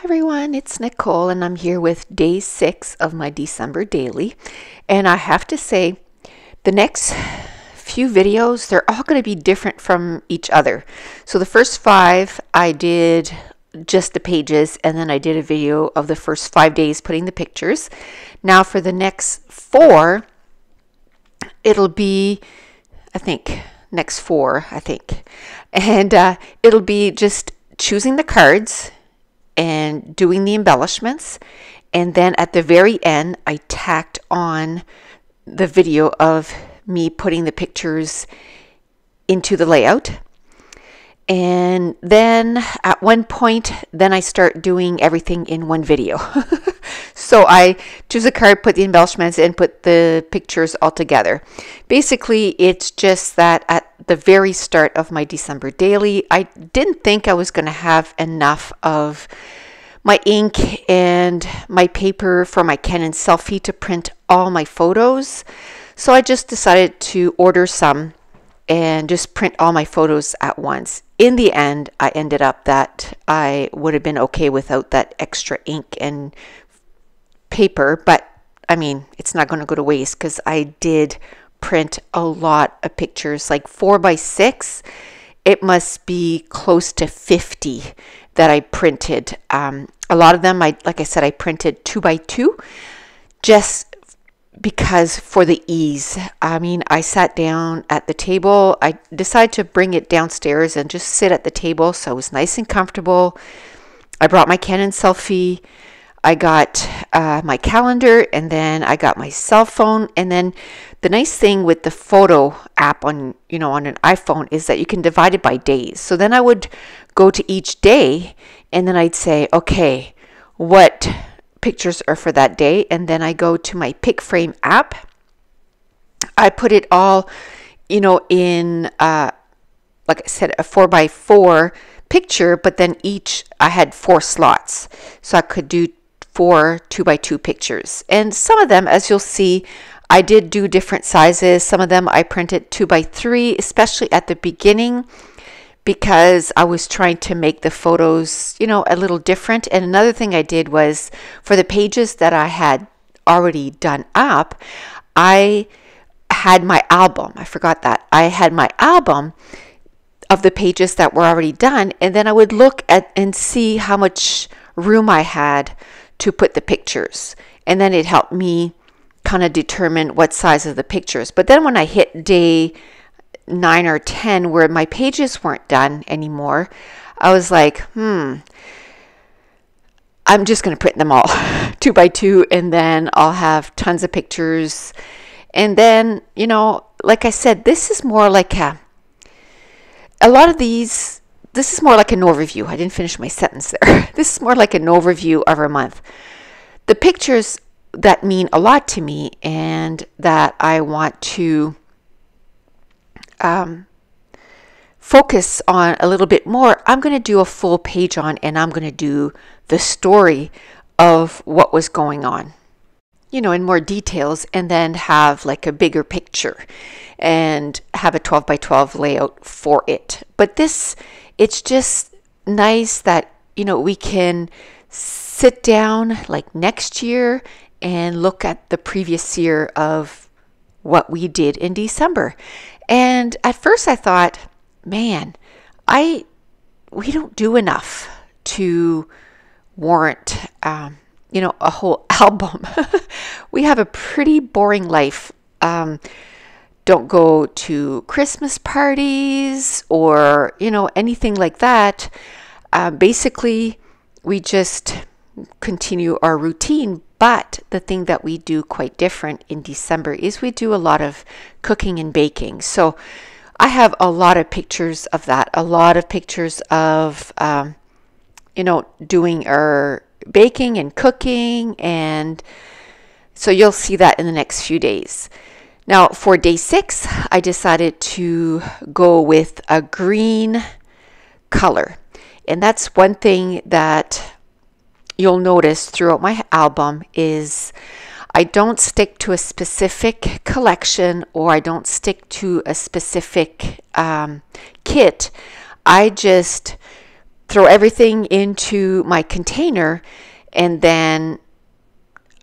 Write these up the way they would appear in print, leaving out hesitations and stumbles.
Everyone, it's Nicole and I'm here with day 6 of my December daily, and I have to say the next few videos, they're all going to be different from each other. So the first 5 I did just the pages, and then I did a video of the first 5 days putting the pictures. Now for the next 4, it'll be next 4 and it'll be just choosing the cards and doing the embellishments, and then at the very end I tacked on the video of me putting the pictures into the layout. And then at one point I start doing everything in one video. So I choose a card, put the embellishments, and put the pictures all together. Basically, it's just that at the very start of my December daily, I didn't think I was going to have enough of my ink and my paper for my Canon selfie to print all my photos. So I just decided to order some and just print all my photos at once. In the end, I ended up that I would have been okay without that extra ink and paper, but I mean, it's not going to go to waste because I did print a lot of pictures, like 4 by 6. It must be close to 50 that I printed. A lot of them, like I said, I printed 2 by 2 just because for the ease. I mean, I sat down at the table. I decided to bring it downstairs and just sit at the table, so it was nice and comfortable. I brought my Canon selfie. I got my calendar, and then I got my cell phone. And then the nice thing with the photo app on an iPhone is that you can divide it by days. So then I would go to each day, and then I'd say, okay, what pictures are for that day? And then I go to my pick frame app. I put it all, in like I said, a 4 by 4 picture, but then I had 4 slots, so I could do 4 2 by 2 pictures. And some of them, as you'll see, I did do different sizes. Some of them I printed 2 by 3, especially at the beginning, because I was trying to make the photos, a little different. And another thing I did was, for the pages that I had already done up, I had my album. I forgot that. I had my album of the pages that were already done, and then I would look at and see how much room I had to put the pictures, and then it helped me kind of determine what size of the pictures. But then when I hit day 9 or 10 where my pages weren't done anymore, I was like, I'm just going to print them all 2 by 2, and then I'll have tons of pictures. And then, like I said, this is more like this is more like an overview. I didn't finish my sentence there. This is more like an overview of our month. The pictures that mean a lot to me and that I want to focus on a little bit more, I'm going to do a full page on, and I'm going to do the story of what was going on, in more details, and then have like a bigger picture and have a 12 by 12 layout for it. But it's just nice that, we can sit down like next year and look at the previous year of what we did in December. And at first I thought, man, we don't do enough to warrant, a whole album. We have a pretty boring life. Don't go to Christmas parties or, anything like that. Basically, we just continue our routine. But the thing that we do quite different in December is we do a lot of cooking and baking. So I have a lot of pictures of that, a lot of pictures of, doing our baking and cooking. And so you'll see that in the next few days. Now for day 6, I decided to go with a green color. And that's one thing that you'll notice throughout my album is I don't stick to a specific collection, or I don't stick to a specific kit. I just throw everything into my container, and then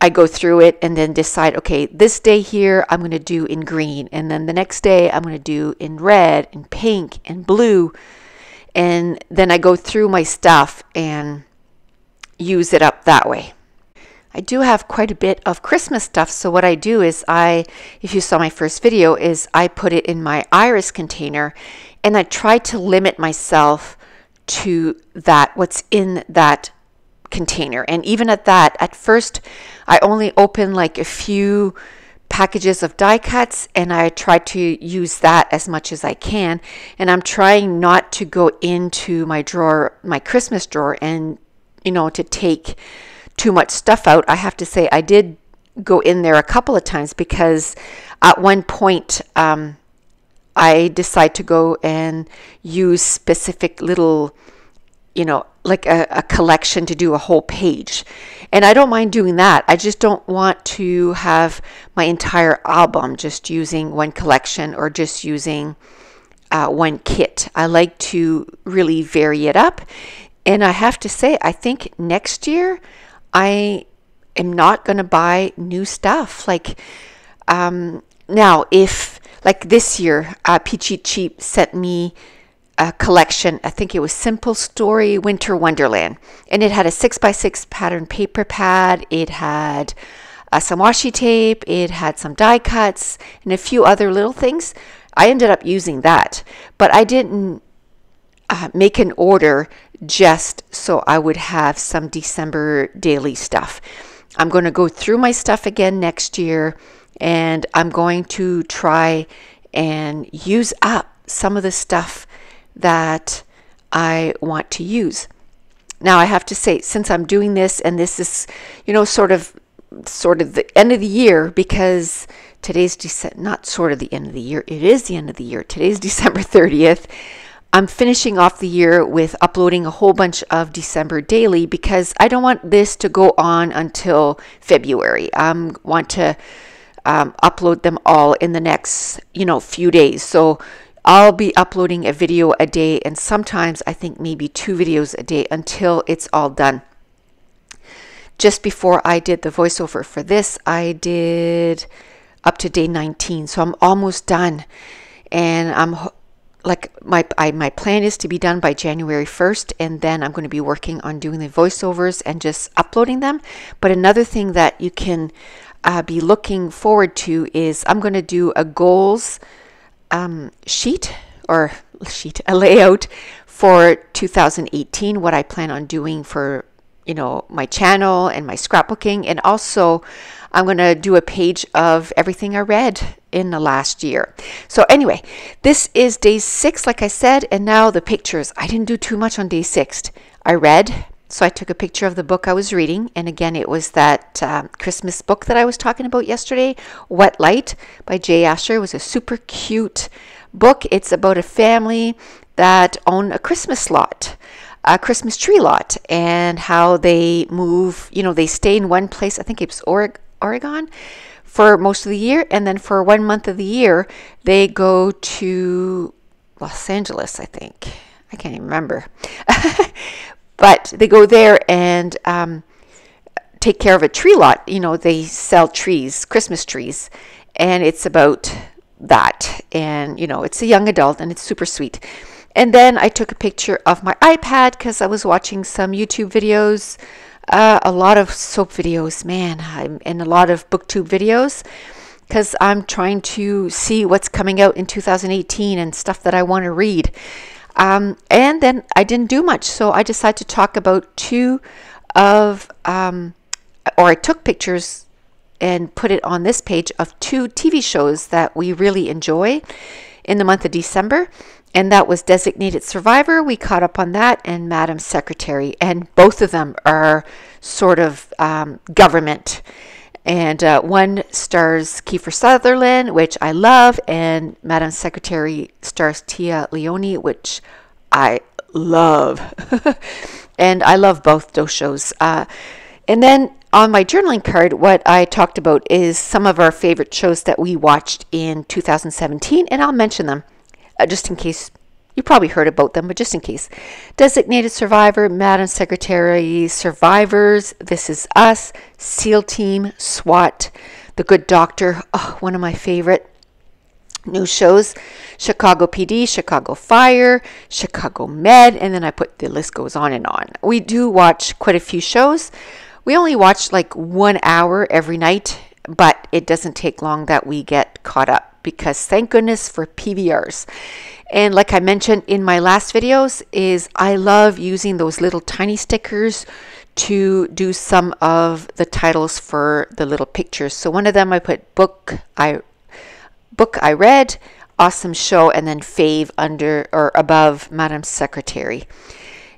I go through it and then decide, okay, this day here I'm going to do in green, and then the next day I'm going to do in red and pink and blue, and then I go through my stuff and use it up that way. I do have quite a bit of Christmas stuff, so what I do is if you saw my first video, is I put it in my iris container, and I try to limit myself to what's in that container. And even at that, at first I only open like a few packages of die cuts, and I try to use that as much as I can, and I'm trying not to go into my drawer, my Christmas drawer, and to take too much stuff out. I have to say I did go in there a couple of times, because at one point I decided to go and use specific little, like a collection to do a whole page. And I don't mind doing that. I just don't want to have my entire album just using one collection or just using one kit. I like to really vary it up. And I have to say, I think next year I am not going to buy new stuff. Like now, if like this year, Peachy Cheap sent me a collection. I think it was Simple Story Winter Wonderland, and it had a 6x6 pattern paper pad. It had some washi tape. It had some die cuts and a few other little things. I ended up using that, but I didn't make an order just so I would have some December daily stuff. I'm going to go through my stuff again next year, and I'm going to try and use up some of the stuff that I want to use. Now I have to say, since I'm doing this, and this is, sort of the end of the year, because today's not sort of the end of the year, it is the end of the year. Today's December 30th. I'm finishing off the year with uploading a whole bunch of December daily, because I don't want this to go on until February. I want to upload them all in the next, few days. So I'll be uploading a video a day, and sometimes I think maybe 2 videos a day until it's all done. Just before I did the voiceover for this, I did up to day 19. So I'm almost done. And I'm like my plan is to be done by January 1st, and then I'm going to be working on doing the voiceovers and just uploading them. But another thing that you can be looking forward to is I'm going to do a goals sheet, a layout for 2018, what I plan on doing for my channel and my scrapbooking, and also I'm going to do a page of everything I read in the last year. So anyway, this is day 6, like I said, and now the pictures. I didn't do too much on day 6. I read, so I took a picture of the book I was reading, and again, it was that Christmas book that I was talking about yesterday, Wet Light by J. Asher. It was a super cute book. It's about a family that own a Christmas lot, a Christmas tree lot, and how they move, they stay in one place, I think it's Oregon, for most of the year, and then for 1 month of the year they go to Los Angeles, I think. I can't even remember. But they go there and take care of a tree lot. They sell trees, Christmas trees, and it's about that. And it's a young adult, and it's super sweet. And then I took a picture of my iPad because I was watching some YouTube videos, a lot of soap videos, and a lot of booktube videos, because I'm trying to see what's coming out in 2018 and stuff that I want to read. And then I didn't do much, so I decided to talk about I took pictures and put it on this page of 2 TV shows that we really enjoy in the month of December. And that was Designated Survivor. We caught up on that, and Madam Secretary. And both of them are sort of government. And one stars Kiefer Sutherland, which I love, and Madam Secretary stars Tia Leone, which I love. And I love both those shows. And then on my journaling card, what I talked about is some of our favorite shows that we watched in 2017, and I'll mention them just in case, You probably heard about them, but just in case. Designated Survivor, Madam Secretary, Survivors, This Is Us, SEAL Team, SWAT, The Good Doctor, oh, one of my favorite new shows, Chicago PD, Chicago Fire, Chicago Med, and then the list goes on and on. We do watch quite a few shows. We only watch like 1 hour every night, but it doesn't take long that we get caught up because thank goodness for PVRs. And like I mentioned in my last videos, I love using those little tiny stickers to do some of the titles for the little pictures. So one of them I put book I read, awesome show, and then fave under or above Madam Secretary.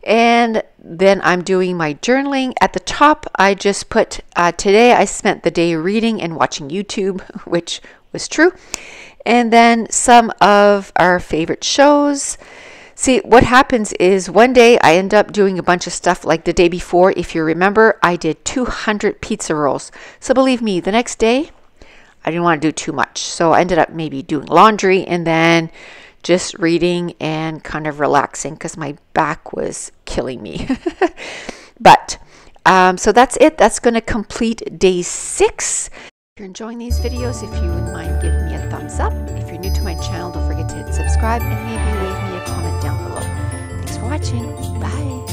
And then I'm doing my journaling. At the top, I just put, today I spent the day reading and watching YouTube, which was true. And then some of our favorite shows. See, what happens is one day I end up doing a bunch of stuff like the day before. If you remember, I did 200 pizza rolls. So believe me, the next day, I didn't want to do too much. So I ended up maybe doing laundry and then just reading and kind of relaxing because my back was killing me. But so that's it. That's going to complete day 6. If you're enjoying these videos, if you wouldn't mind giving me a thumbs up. If you're new to my channel, don't forget to hit subscribe and maybe leave me a comment down below. Thanks for watching. Bye.